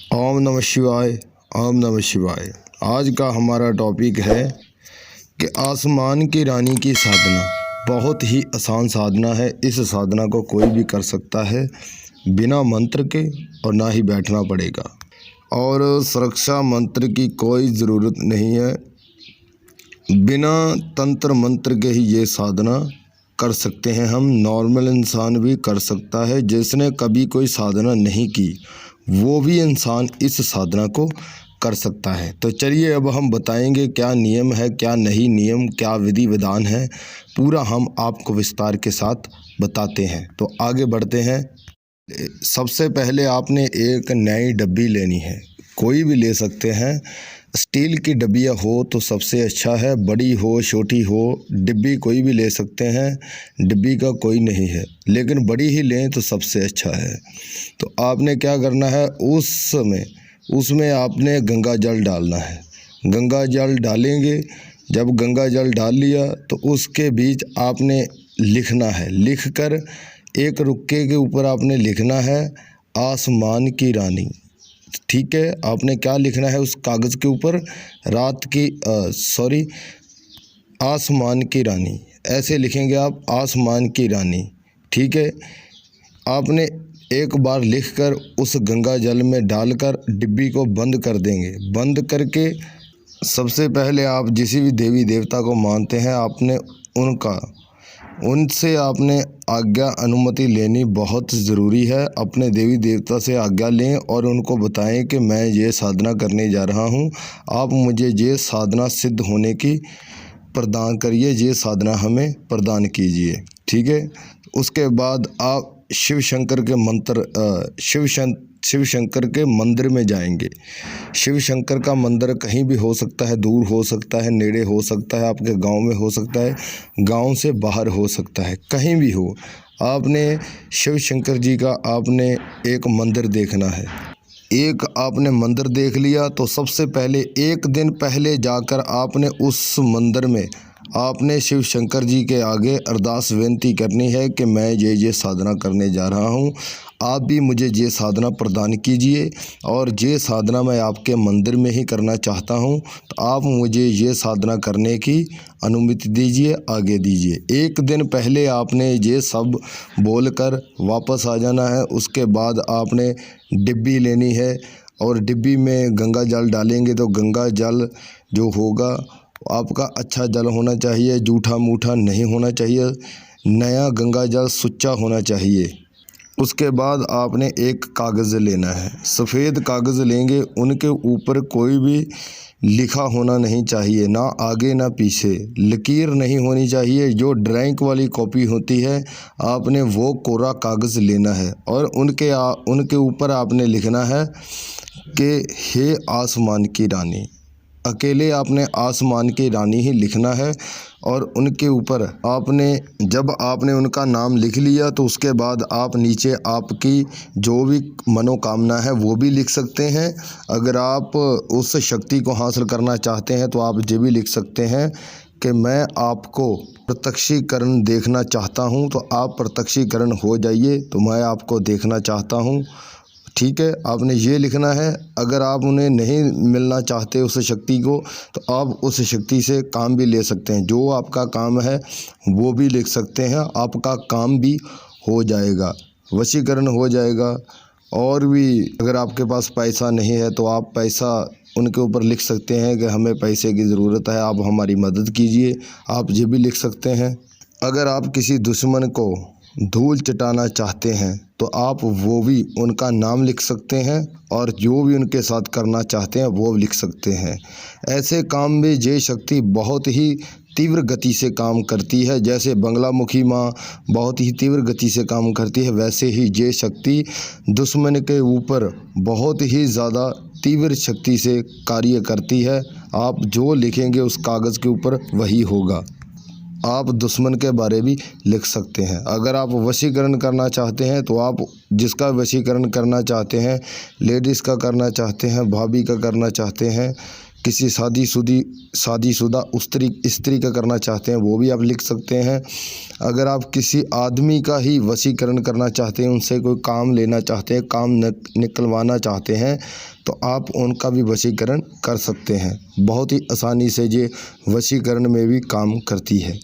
ओम नमः शिवाय। ओम नमः शिवाय। आज का हमारा टॉपिक है कि आसमान की रानी की साधना बहुत ही आसान साधना है। इस साधना को कोई भी कर सकता है बिना मंत्र के, और ना ही बैठना पड़ेगा, और सुरक्षा मंत्र की कोई ज़रूरत नहीं है। बिना तंत्र मंत्र के ही ये साधना कर सकते हैं हम। नॉर्मल इंसान भी कर सकता है, जिसने कभी कोई साधना नहीं की वो भी इंसान इस साधना को कर सकता है। तो चलिए अब हम बताएंगे क्या नियम है, क्या नहीं नियम, क्या विधि विधान है, पूरा हम आपको विस्तार के साथ बताते हैं। तो आगे बढ़ते हैं। सबसे पहले आपने एक नई डब्बी लेनी है, कोई भी ले सकते हैं। स्टील की डब्बियाँ हो तो सबसे अच्छा है, बड़ी हो छोटी हो, डिब्बी कोई भी ले सकते हैं, डिब्बी का कोई नहीं है, लेकिन बड़ी ही लें तो सबसे अच्छा है। तो आपने क्या करना है, उसमें आपने गंगा जल डालना है। गंगा जल डालेंगे, जब गंगा जल डाल लिया तो उसके बीच आपने लिखना है, लिखकर एक रुक्के के ऊपर आपने लिखना है आसमान की रानी। ठीक है, आपने क्या लिखना है उस कागज़ के ऊपर, आसमान की रानी, ऐसे लिखेंगे आप, आसमान की रानी। ठीक है, आपने एक बार लिखकर उस गंगा जल में डालकर डिब्बी को बंद कर देंगे। बंद करके सबसे पहले आप जिस भी देवी देवता को मानते हैं, आपने उनसे आपने आज्ञा अनुमति लेनी बहुत ज़रूरी है। अपने देवी देवता से आज्ञा लें और उनको बताएं कि मैं ये साधना करने जा रहा हूँ, आप मुझे ये साधना सिद्ध होने की प्रदान करिए, ये साधना हमें प्रदान कीजिए। ठीक है, उसके बाद आप शिव शंकर के मंदिर में जाएंगे। शिव शंकर का मंदिर कहीं भी हो सकता है, दूर हो सकता है, नेड़े हो सकता है, आपके गांव में हो सकता है, गांव से बाहर हो सकता है, कहीं भी हो। आपने शिव शंकर जी का आपने एक मंदिर देखना है। एक आपने मंदिर देख लिया तो सबसे पहले एक दिन पहले जाकर आपने उस मंदिर में आपने शिव शंकर जी के आगे अरदास विनती करनी है कि मैं ये साधना करने जा रहा हूँ, आप भी मुझे ये साधना प्रदान कीजिए, और ये साधना मैं आपके मंदिर में ही करना चाहता हूँ, तो आप मुझे ये साधना करने की अनुमति दीजिए, आगे दीजिए। एक दिन पहले आपने ये सब बोलकर वापस आ जाना है। उसके बाद आपने डिब्बी लेनी है और डिब्बी में गंगा जल डालेंगे। तो गंगा जल जो होगा आपका अच्छा जल होना चाहिए, जूठा मूठा नहीं होना चाहिए, नया गंगा जल सुच्चा होना चाहिए। उसके बाद आपने एक कागज़ लेना है, सफ़ेद कागज़ लेंगे, उनके ऊपर कोई भी लिखा होना नहीं चाहिए, ना आगे ना पीछे, लकीर नहीं होनी चाहिए। जो ड्राइंग वाली कॉपी होती है आपने वो कोरा कागज़ लेना है, और उनके ऊपर आपने लिखना है कि हे आसमान की रानी। अकेले आपने आसमान की रानी ही लिखना है, और उनके ऊपर जब आपने उनका नाम लिख लिया तो उसके बाद आप नीचे आपकी जो भी मनोकामना है वो भी लिख सकते हैं। अगर आप उस शक्ति को हासिल करना चाहते हैं तो आप ये भी लिख सकते हैं कि मैं आपको प्रत्यक्षीकरण देखना चाहता हूं, तो आप प्रत्यक्षीकरण हो जाइए, तो मैं आपको देखना चाहता हूं। ठीक है, आपने ये लिखना है। अगर आप उन्हें नहीं मिलना चाहते उस शक्ति को, तो आप उस शक्ति से काम भी ले सकते हैं, जो आपका काम है वो भी लिख सकते हैं, आपका काम भी हो जाएगा, वशीकरण हो जाएगा। और भी अगर आपके पास पैसा नहीं है तो आप पैसा उनके ऊपर लिख सकते हैं कि हमें पैसे की ज़रूरत है, आप हमारी मदद कीजिए, आप ये भी लिख सकते हैं। अगर आप किसी दुश्मन को धूल चटाना चाहते हैं तो आप वो भी उनका नाम लिख सकते हैं, और जो भी उनके साथ करना चाहते हैं वो लिख सकते हैं। ऐसे काम में ये शक्ति बहुत ही तीव्र गति से काम करती है। जैसे बंगलामुखी माँ बहुत ही तीव्र गति से काम करती है, वैसे ही ये शक्ति दुश्मन के ऊपर बहुत ही ज़्यादा तीव्र शक्ति से कार्य करती है। आप जो लिखेंगे उस कागज़ के ऊपर वही होगा। आप दुश्मन के बारे भी लिख सकते हैं। अगर आप वशीकरण करना चाहते हैं तो आप जिसका वशीकरण करना चाहते हैं, लेडीज़ का करना चाहते हैं, भाभी का करना चाहते हैं, किसी शादीशुदा स्त्री का करना चाहते हैं वो भी आप लिख सकते हैं। अगर आप किसी आदमी का ही वशीकरण करना चाहते हैं, उनसे कोई काम लेना चाहते हैं, काम निकलवाना चाहते हैं, तो आप उनका भी वशीकरण कर सकते हैं। बहुत ही आसानी से ये वशीकरण में भी काम करती है।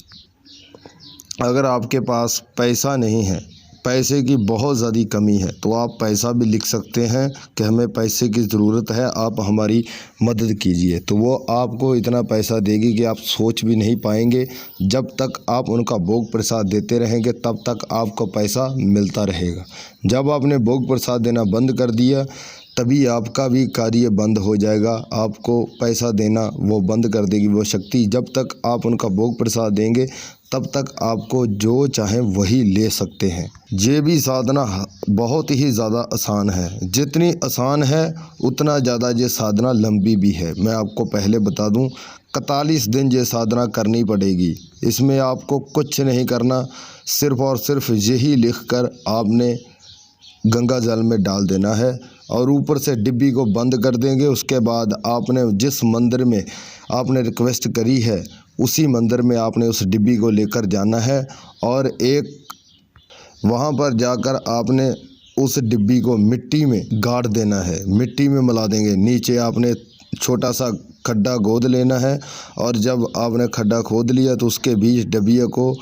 अगर आपके पास पैसा नहीं है, पैसे की बहुत ज़्यादा कमी है, तो आप पैसा भी लिख सकते हैं कि हमें पैसे की ज़रूरत है, आप हमारी मदद कीजिए। तो वो आपको इतना पैसा देगी कि आप सोच भी नहीं पाएंगे। जब तक आप उनका भोग प्रसाद देते रहेंगे तब तक आपको पैसा मिलता रहेगा। जब आपने भोग प्रसाद देना बंद कर दिया तभी आपका भी कार्य बंद हो जाएगा। आपको पैसा देना वो बंद कर देगी वो शक्ति। जब तक आप उनका भोग प्रसाद देंगे तब तक आपको जो चाहें वही ले सकते हैं। ये भी साधना बहुत ही ज़्यादा आसान है। जितनी आसान है उतना ज़्यादा ये साधना लंबी भी है। मैं आपको पहले बता दूं, 41 दिन ये साधना करनी पड़ेगी। इसमें आपको कुछ नहीं करना, सिर्फ़ और सिर्फ यही लिखकर आपने गंगा जल में डाल देना है और ऊपर से डिब्बी को बंद कर देंगे। उसके बाद आपने जिस मंदिर में आपने रिक्वेस्ट करी है उसी मंदिर में आपने उस डिब्बी को लेकर जाना है और वहाँ पर जाकर आपने उस डिब्बी को मिट्टी में गाड़ देना है, मिट्टी में मिला देंगे। नीचे आपने छोटा सा खड्डा खोद लेना है और जब आपने खड्डा खोद लिया तो उसके बीच डिब्बिया को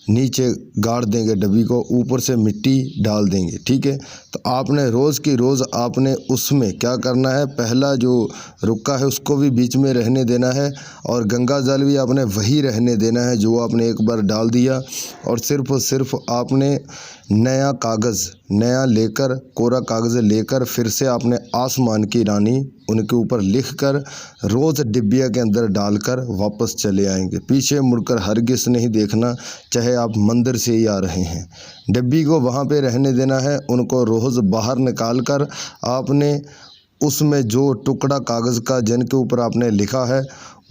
नीचे गाड़ देंगे, डब्बी को ऊपर से मिट्टी डाल देंगे। ठीक है, तो आपने रोज़ की रोज़ आपने उसमें क्या करना है, पहला जो रुका है उसको भी बीच में रहने देना है और गंगा जल भी आपने वही रहने देना है जो आपने एक बार डाल दिया। और सिर्फ आपने नया कागज़ लेकर, कोरा कागज़ लेकर फिर से आपने आसमान की रानी उनके ऊपर लिखकर रोज़ डिब्बिया के अंदर डालकर वापस चले आएंगे। पीछे मुड़कर हरगिज़ नहीं देखना, चाहे आप मंदिर से ही आ रहे हैं। डिब्बी को वहाँ पे रहने देना है। उनको रोज़ बाहर निकाल कर आपने उसमें जो टुकड़ा कागज़ का जिनके ऊपर आपने लिखा है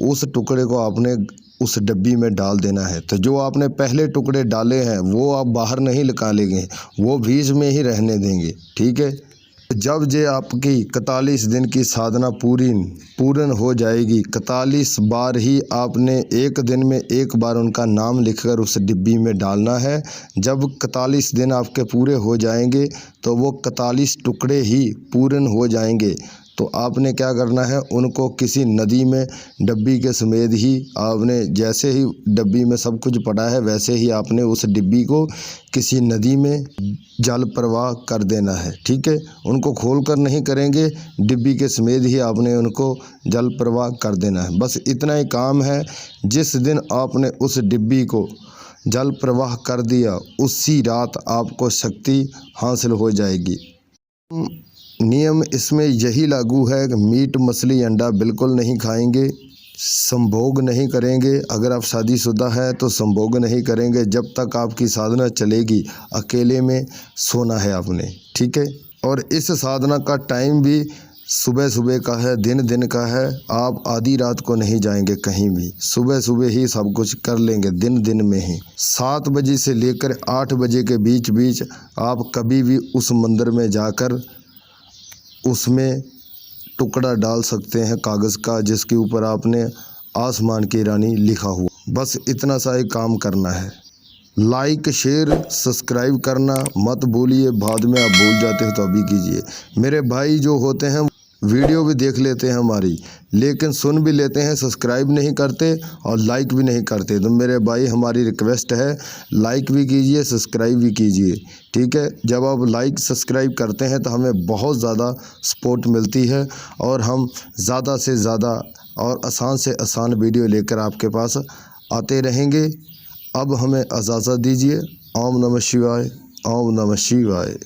उस टुकड़े को आपने उस डब्बी में डाल देना है। तो जो आपने पहले टुकड़े डाले हैं वो आप बाहर नहीं निकालेंगे, वो बीच में ही रहने देंगे। ठीक है, जब ये आपकी 41 दिन की साधना पूर्ण हो जाएगी, 41 बार ही आपने एक दिन में एक बार उनका नाम लिखकर उस डिब्बी में डालना है। जब 41 दिन आपके पूरे हो जाएंगे तो वो 41 टुकड़े ही पूर्ण हो जाएंगे। तो आपने क्या करना है, उनको किसी नदी में डब्बी के समेत ही आपने, जैसे ही डब्बी में सब कुछ पड़ा है वैसे ही आपने उस डिब्बी को किसी नदी में जल प्रवाह कर देना है। ठीक है, उनको खोलकर नहीं करेंगे, डिब्बी के समेत ही आपने उनको जल प्रवाह कर देना है। बस इतना ही काम है। जिस दिन आपने उस डिब्बी को जल प्रवाह कर दिया उसी रात आपको शक्ति हासिल हो जाएगी। नियम इसमें यही लागू है कि मीट, मछली, अंडा बिल्कुल नहीं खाएंगे, संभोग नहीं करेंगे। अगर आप शादीशुदा है तो संभोग नहीं करेंगे। जब तक आपकी साधना चलेगी अकेले में सोना है आपने। ठीक है, और इस साधना का टाइम भी सुबह का है, दिन का है। आप आधी रात को नहीं जाएंगे कहीं भी, सुबह ही सब कुछ कर लेंगे दिन में ही। 7 बजे से लेकर 8 बजे के बीच आप कभी भी उस मंदिर में जाकर उसमें टुकड़ा डाल सकते हैं कागज़ का जिसके ऊपर आपने आसमान की रानी लिखा हुआ। बस इतना सा ही काम करना है। लाइक, शेयर, सब्सक्राइब करना मत भूलिए। बाद में आप भूल जाते हैं तो अभी कीजिए। मेरे भाई जो होते हैं वीडियो भी देख लेते हैं हमारी, लेकिन सुन भी लेते हैं, सब्सक्राइब नहीं करते और लाइक भी नहीं करते। तो मेरे भाई हमारी रिक्वेस्ट है, लाइक भी कीजिए, सब्सक्राइब भी कीजिए। ठीक है, जब आप लाइक सब्सक्राइब करते हैं तो हमें बहुत ज़्यादा सपोर्ट मिलती है और हम ज़्यादा से ज़्यादा और आसान से आसान वीडियो लेकर आपके पास आते रहेंगे। अब हमें इजाज़त दीजिए। ओम नमः शिवाय, ओम नमः शिवाय।